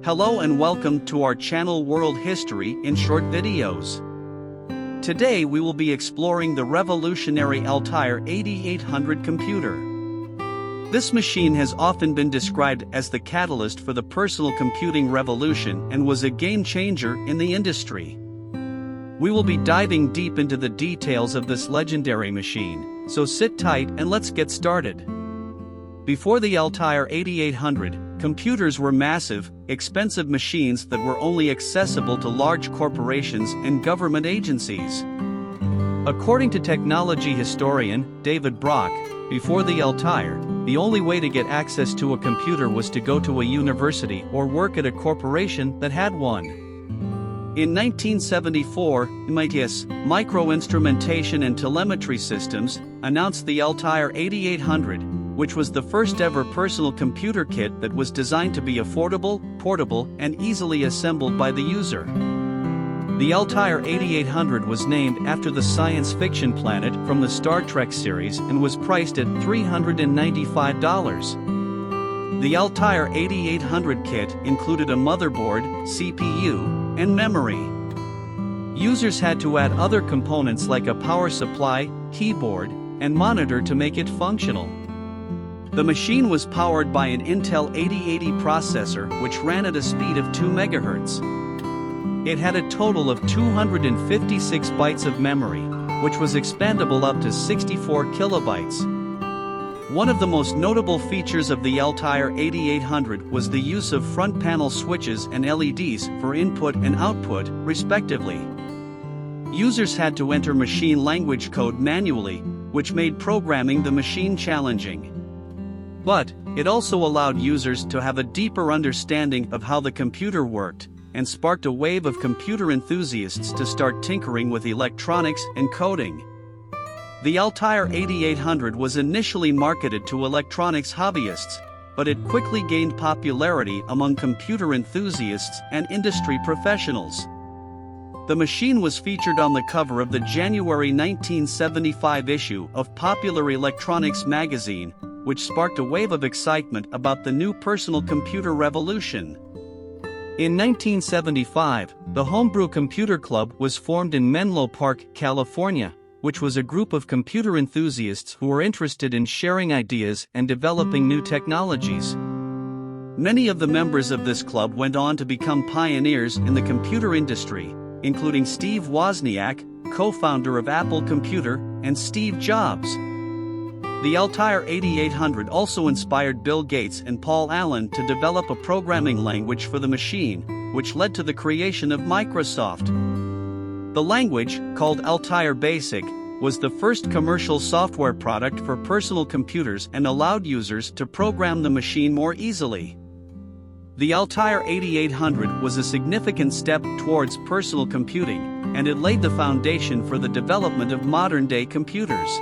Hello and welcome to our channel World History in Short Videos. Today we will be exploring the revolutionary Altair 8800 computer. This machine has often been described as the catalyst for the personal computing revolution and was a game changer in the industry. We will be diving deep into the details of this legendary machine, so sit tight and let's get started. Before the Altair 8800, computers were massive, expensive machines that were only accessible to large corporations and government agencies. According to technology historian David Brock, before the Altair, the only way to get access to a computer was to go to a university or work at a corporation that had one. In 1974, MIT's Microinstrumentation and Telemetry Systems announced the Altair 8800, which was the first ever personal computer kit that was designed to be affordable, portable, and easily assembled by the user. The Altair 8800 was named after the science fiction planet from the Star Trek series and was priced at $395. The Altair 8800 kit included a motherboard, CPU, and memory. Users had to add other components like a power supply, keyboard, and monitor to make it functional. The machine was powered by an Intel 8080 processor which ran at a speed of 2 MHz. It had a total of 256 bytes of memory, which was expandable up to 64 kilobytes. One of the most notable features of the Altair 8800 was the use of front panel switches and LEDs for input and output, respectively. Users had to enter machine language code manually, which made programming the machine challenging. But it also allowed users to have a deeper understanding of how the computer worked, and sparked a wave of computer enthusiasts to start tinkering with electronics and coding. The Altair 8800 was initially marketed to electronics hobbyists, but it quickly gained popularity among computer enthusiasts and industry professionals. The machine was featured on the cover of the January 1975 issue of Popular Electronics magazine, which sparked a wave of excitement about the new personal computer revolution. In 1975, the Homebrew Computer Club was formed in Menlo Park, California, which was a group of computer enthusiasts who were interested in sharing ideas and developing new technologies. Many of the members of this club went on to become pioneers in the computer industry, including Steve Wozniak, co-founder of Apple Computer, and Steve Jobs. The Altair 8800 also inspired Bill Gates and Paul Allen to develop a programming language for the machine, which led to the creation of Microsoft. The language, called Altair Basic, was the first commercial software product for personal computers and allowed users to program the machine more easily. The Altair 8800 was a significant step towards personal computing, and it laid the foundation for the development of modern-day computers.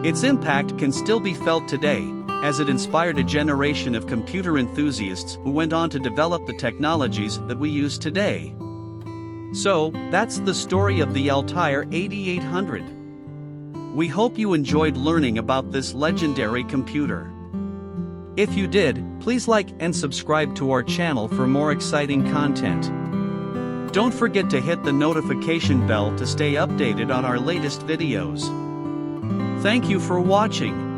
Its impact can still be felt today, as it inspired a generation of computer enthusiasts who went on to develop the technologies that we use today. So, that's the story of the Altair 8800. We hope you enjoyed learning about this legendary computer. If you did, please like and subscribe to our channel for more exciting content. Don't forget to hit the notification bell to stay updated on our latest videos. Thank you for watching.